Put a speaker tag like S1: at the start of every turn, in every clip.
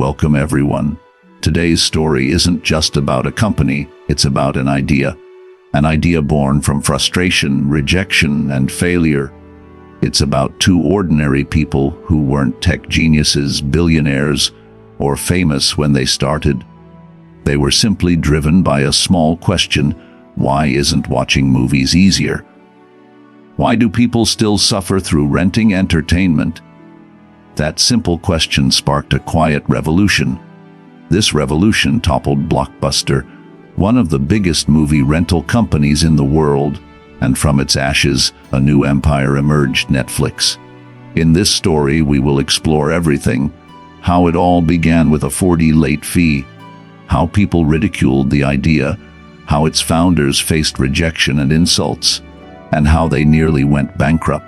S1: Welcome everyone. Today's story isn't just about a company, it's about an idea. An idea born from frustration, rejection, and failure. It's about two ordinary people who weren't tech geniuses, billionaires, or famous when they started. They were simply driven by a small question: why isn't watching movies easier? Why do people still suffer through renting entertainment? That simple question sparked a quiet revolution. This revolution toppled Blockbuster, one of the biggest movie rental companies in the world, and from its ashes, a new empire emerged: Netflix. In this story, we will explore everything: how it all began with a $40 late fee, how people ridiculed the idea, how its founders faced rejection and insults, and how they nearly went bankrupt.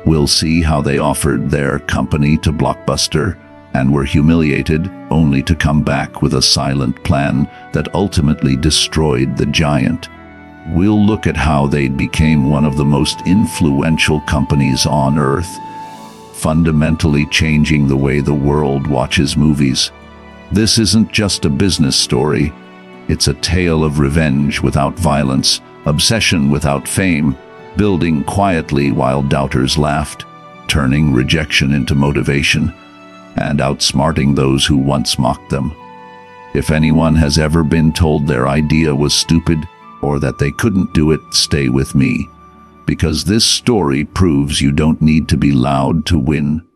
S1: We'll see how they offered their company to Blockbuster and were humiliated, only to come back with a silent plan that ultimately destroyed the giant. We'll look at how they became one of the most influential companies on Earth, fundamentally changing the way the world watches movies. This isn't just a business story. It's a tale of revenge without violence, obsession without fame, building quietly while doubters laughed, turning rejection into motivation, and outsmarting those who once mocked them. If anyone has ever been told their idea was stupid or that they couldn't do it, stay with me, because this story proves you don't need to be loud to win.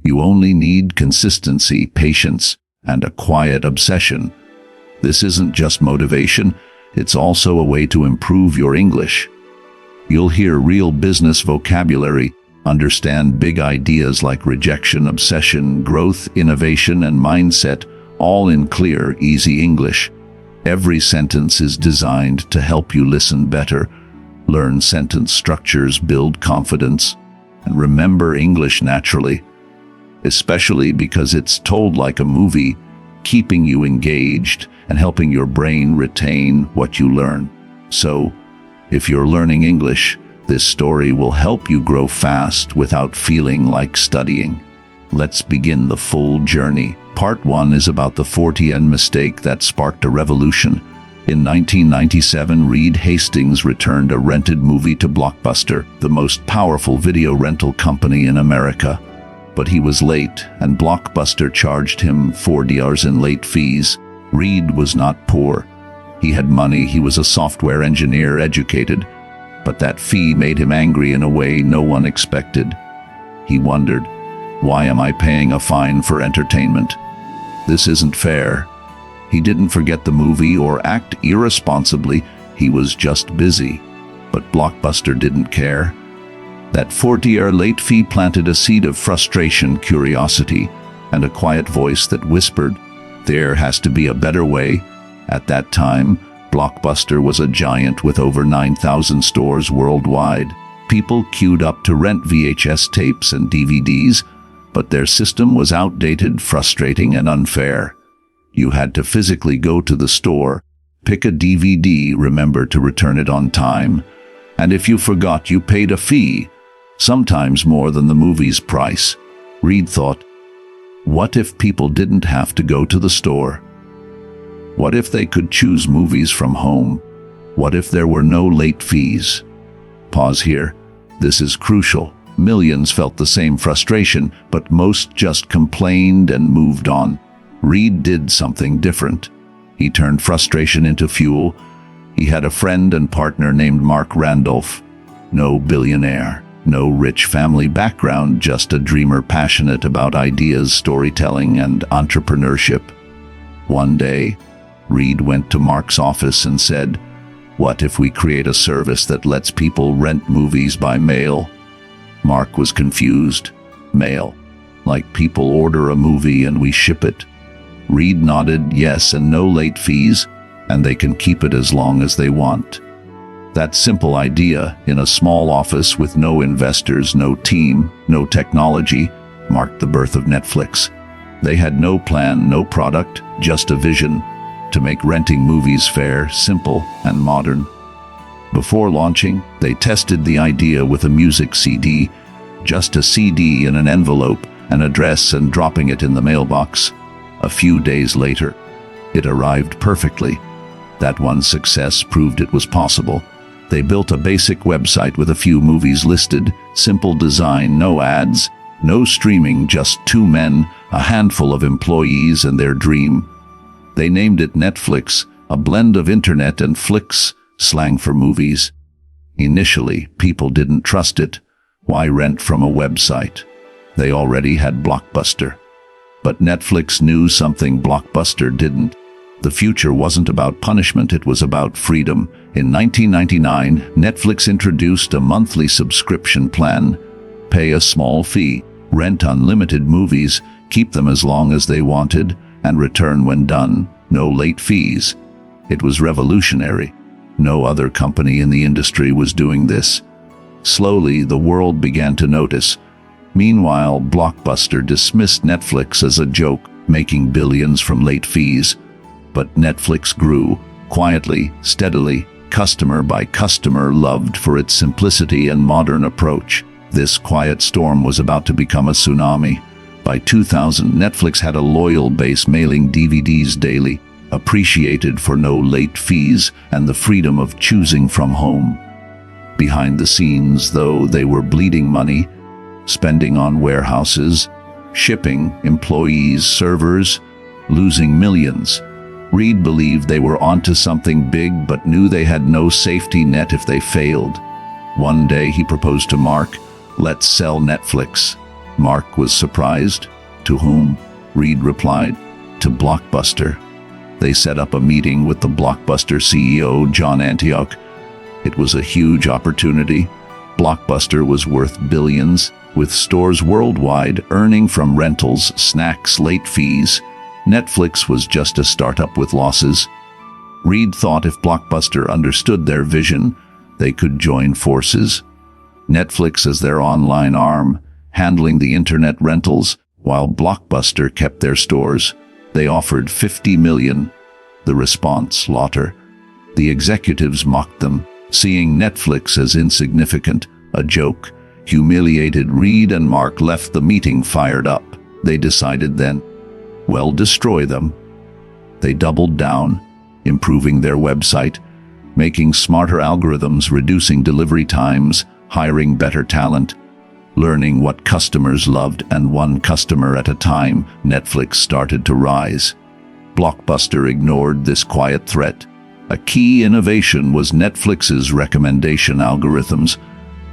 S1: You only need consistency, patience, and a quiet obsession. This isn't just motivation, it's also a way to improve your English. You'll hear real business vocabulary, understand big ideas like rejection, obsession, growth, innovation, and mindset, all in clear, easy English. Every sentence is designed to help you listen better, learn sentence structures, build confidence, and remember English naturally, especially because it's told like a movie, keeping you engaged and helping your brain retain what you learn. So, if you're learning English, this story will help you grow fast without feeling like studying. Let's begin the full journey. Part 1 is about the 40th mistake that sparked a revolution. In 1997, Reed Hastings returned a rented movie to Blockbuster, the most powerful video rental company in America. But he was late, and Blockbuster charged him $40 in late fees. Reed was not poor. He had money, he was a software engineer, educated. But that fee made him angry in a way no one expected. He wondered, why am I paying a fine for entertainment? This isn't fair. He didn't forget the movie or act irresponsibly, he was just busy. But Blockbuster didn't care. That $40 late fee planted a seed of frustration, curiosity, and a quiet voice that whispered, there has to be a better way. At that time, Blockbuster was a giant with over 9,000 stores worldwide. People queued up to rent VHS tapes and DVDs, but their system was outdated, frustrating, and unfair. You had to physically go to the store, pick a DVD, remember to return it on time, and if you forgot, you paid a fee, sometimes more than the movie's price. Reed thought, what if people didn't have to go to the store? What if they could choose movies from home? What if there were no late fees? Pause here. This is crucial. Millions felt the same frustration, but most just complained and moved on. Reed did something different. He turned frustration into fuel. He had a friend and partner named Mark Randolph. No billionaire, no rich family background, just a dreamer passionate about ideas, storytelling, and entrepreneurship. One day, Reed went to Mark's office and said, what if we create a service that lets people rent movies by mail? Mark was confused. Mail? Like people order a movie and we ship it? Reed nodded, yes, and no late fees, and they can keep it as long as they want. That simple idea, in a small office with no investors, no team, no technology, marked the birth of Netflix. They had no plan, no product, just a vision to make renting movies fair, simple, and modern. Before launching, they tested the idea with a music CD, just a CD in an envelope, an address, and dropping it in the mailbox. A few days later, it arrived perfectly. That one success proved it was possible. They built a basic website with a few movies listed, simple design, no ads, no streaming, just two men, a handful of employees, and their dream. They named it Netflix, a blend of internet and flicks, slang for movies. Initially, people didn't trust it. Why rent from a website? They already had Blockbuster. But Netflix knew something Blockbuster didn't. The future wasn't about punishment, it was about freedom. In 1999, Netflix introduced a monthly subscription plan. Pay a small fee, rent unlimited movies, keep them as long as they wanted, and return when done. No late fees. It was revolutionary. No other company in the industry was doing this. Slowly, the world began to notice. Meanwhile, Blockbuster dismissed Netflix as a joke, making billions from late fees. But Netflix grew, quietly, steadily, customer by customer, loved for its simplicity and modern approach. This quiet storm was about to become a tsunami. By 2000, Netflix had a loyal base mailing DVDs daily, appreciated for no late fees and the freedom of choosing from home. Behind the scenes, though, they were bleeding money, spending on warehouses, shipping, employees, servers, losing millions. Reed believed they were onto something big but knew they had no safety net if they failed. One day he proposed to Mark, "Let's sell Netflix." Mark was surprised. "To whom?" Reed replied. "To Blockbuster." They set up a meeting with the Blockbuster CEO, John Antioch. It was a huge opportunity. Blockbuster was worth billions, with stores worldwide earning from rentals, snacks, late fees. Netflix was just a startup with losses. Reed thought if Blockbuster understood their vision, they could join forces. Netflix as their online arm, handling the internet rentals, while Blockbuster kept their stores. They offered $50 million. The response, slaughter. The executives mocked them, seeing Netflix as insignificant, a joke. Humiliated, Reed and Mark left the meeting fired up. They decided then, well, destroy them. They doubled down, improving their website, making smarter algorithms, reducing delivery times, hiring better talent, learning what customers loved, and one customer at a time, Netflix started to rise. Blockbuster ignored this quiet threat. A key innovation was Netflix's recommendation algorithms.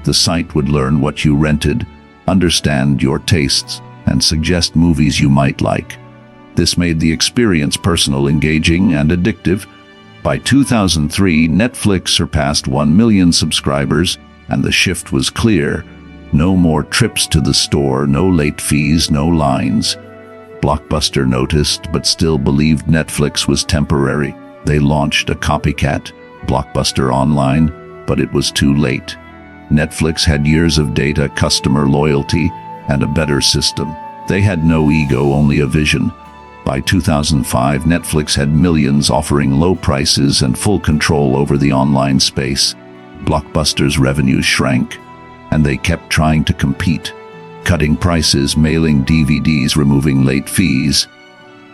S1: The site would learn what you rented, understand your tastes, and suggest movies you might like. This made the experience personal, engaging, and addictive. By 2003, Netflix surpassed 1 million subscribers, and the shift was clear. No more trips to the store, no late fees, no lines. Blockbuster noticed, but still believed Netflix was temporary. They launched a copycat, Blockbuster Online, but it was too late. Netflix had years of data, customer loyalty, and a better system. They had no ego, only a vision. By 2005, Netflix had millions, offering low prices and full control over the online space. Blockbuster's revenues shrank, and they kept trying to compete, cutting prices, mailing DVDs, removing late fees.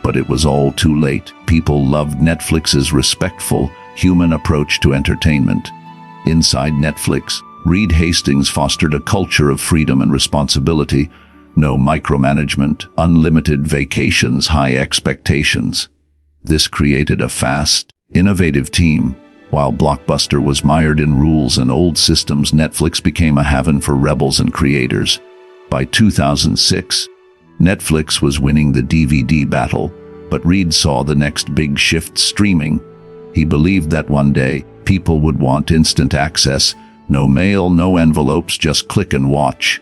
S1: But it was all too late. People loved Netflix's respectful, human approach to entertainment. Inside Netflix, Reed Hastings fostered a culture of freedom and responsibility. No micromanagement, unlimited vacations, high expectations. This created a fast, innovative team. While Blockbuster was mired in rules and old systems, Netflix became a haven for rebels and creators. By 2006, Netflix was winning the DVD battle, but Reed saw the next big shift: streaming. He believed that one day, people would want instant access, no mail, no envelopes, just click and watch.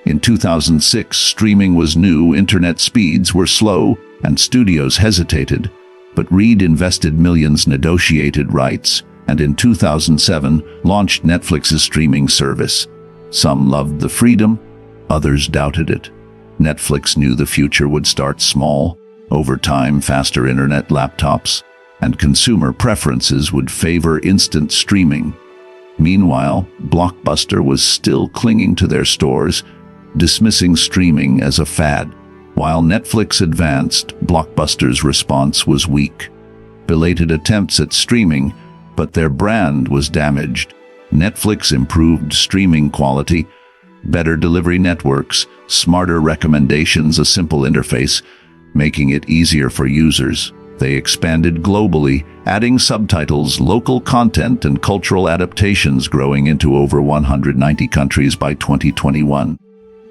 S1: In 2006, streaming was new, internet speeds were slow, and studios hesitated. But Reed invested millions, negotiated rights, and in 2007 launched Netflix's streaming service. Some loved the freedom, others doubted it. Netflix knew the future would start small. Over time, faster internet, laptops, and consumer preferences would favor instant streaming. Meanwhile, Blockbuster was still clinging to their stores, dismissing streaming as a fad. While Netflix advanced, Blockbuster's response was weak. Belated attempts at streaming, but their brand was damaged. Netflix improved streaming quality, better delivery networks, smarter recommendations, a simple interface, making it easier for users. They expanded globally, adding subtitles, local content, and cultural adaptations, growing into over 190 countries by 2021.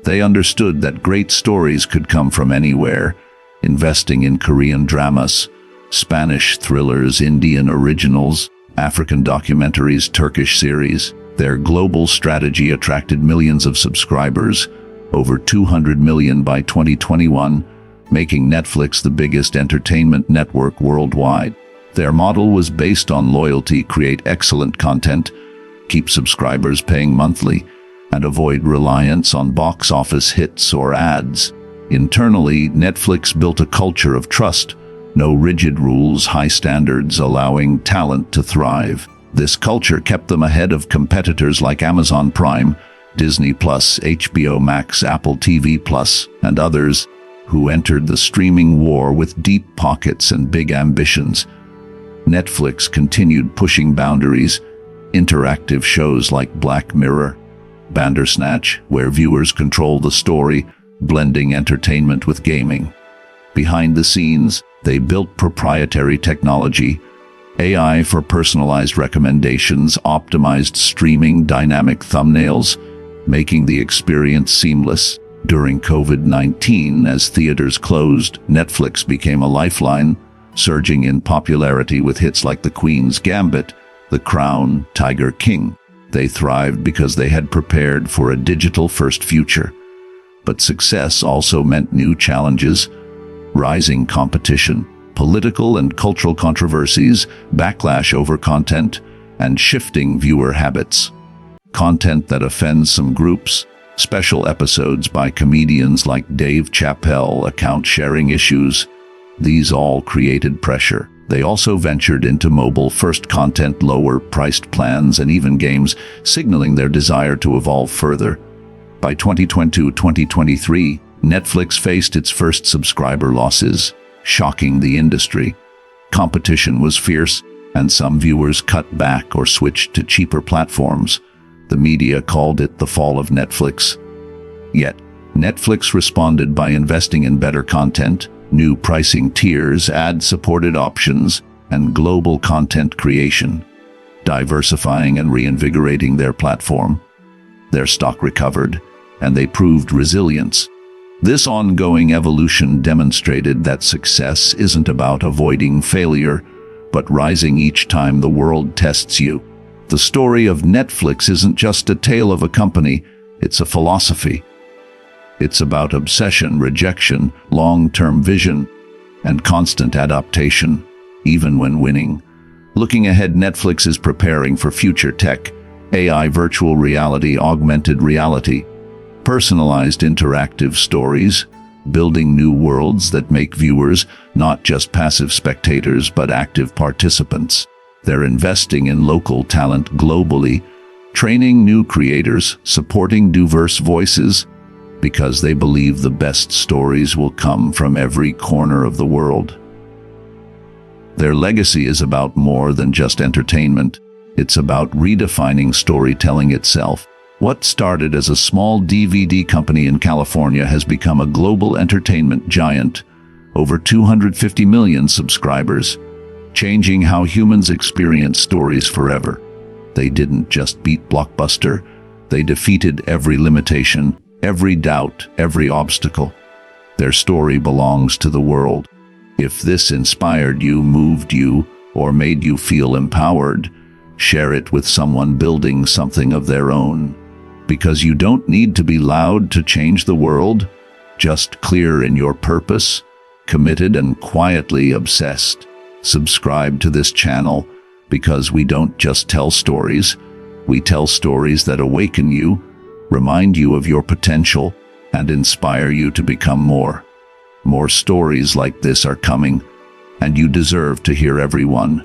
S1: They understood that great stories could come from anywhere, investing in Korean dramas, Spanish thrillers, Indian originals, African documentaries, Turkish series. Their global strategy attracted millions of subscribers, over 200 million by 2021, making Netflix the biggest entertainment network worldwide. Their model was based on loyalty: create excellent content, keep subscribers paying monthly, and avoid reliance on box office hits or ads. Internally, Netflix built a culture of trust, no rigid rules, high standards, allowing talent to thrive. This culture kept them ahead of competitors like Amazon Prime, Disney+, HBO Max, Apple TV+, and others, who entered the streaming war with deep pockets and big ambitions. Netflix continued pushing boundaries. Interactive shows like Black Mirror, Bandersnatch, where viewers control the story, blending entertainment with gaming. Behind the scenes, they built proprietary technology, AI for personalized recommendations, optimized streaming, dynamic thumbnails, making the experience seamless. During COVID-19, as theaters closed, Netflix became a lifeline, surging in popularity with hits like The Queen's Gambit, The Crown, Tiger King. They thrived because they had prepared for a digital-first future. But success also meant new challenges: rising competition, political and cultural controversies, backlash over content, and shifting viewer habits. Content that offends some groups, special episodes by comedians like Dave Chappelle, account sharing issues. These all created pressure. They also ventured into mobile-first content, lower-priced plans, and even games, signaling their desire to evolve further. By 2022-2023, Netflix faced its first subscriber losses, shocking the industry. Competition was fierce, and some viewers cut back or switched to cheaper platforms. The media called it the fall of Netflix. Yet, Netflix responded by investing in better content, new pricing tiers, ad-supported options, and global content creation, diversifying and reinvigorating their platform. Their stock recovered, and they proved resilience. This ongoing evolution demonstrated that success isn't about avoiding failure, but rising each time the world tests you. The story of Netflix isn't just a tale of a company, it's a philosophy. It's about obsession, rejection, long-term vision, and constant adaptation, even when winning. Looking ahead, Netflix is preparing for future tech: AI, virtual reality, augmented reality, personalized interactive stories, building new worlds that make viewers not just passive spectators but active participants. They're investing in local talent globally, training new creators, supporting diverse voices, because they believe the best stories will come from every corner of the world. Their legacy is about more than just entertainment. It's about redefining storytelling itself. What started as a small DVD company in California has become a global entertainment giant, over 250 million subscribers, changing how humans experience stories forever. They didn't just beat Blockbuster, they defeated every limitation, every doubt, every obstacle. Their story belongs to the world. If this inspired you, moved you, or made you feel empowered, share it with someone building something of their own. Because you don't need to be loud to change the world, just clear in your purpose, committed and quietly obsessed. Subscribe to this channel, because we don't just tell stories, we tell stories that awaken you, remind you of your potential, and inspire you to become more. More stories like this are coming, and you deserve to hear every one.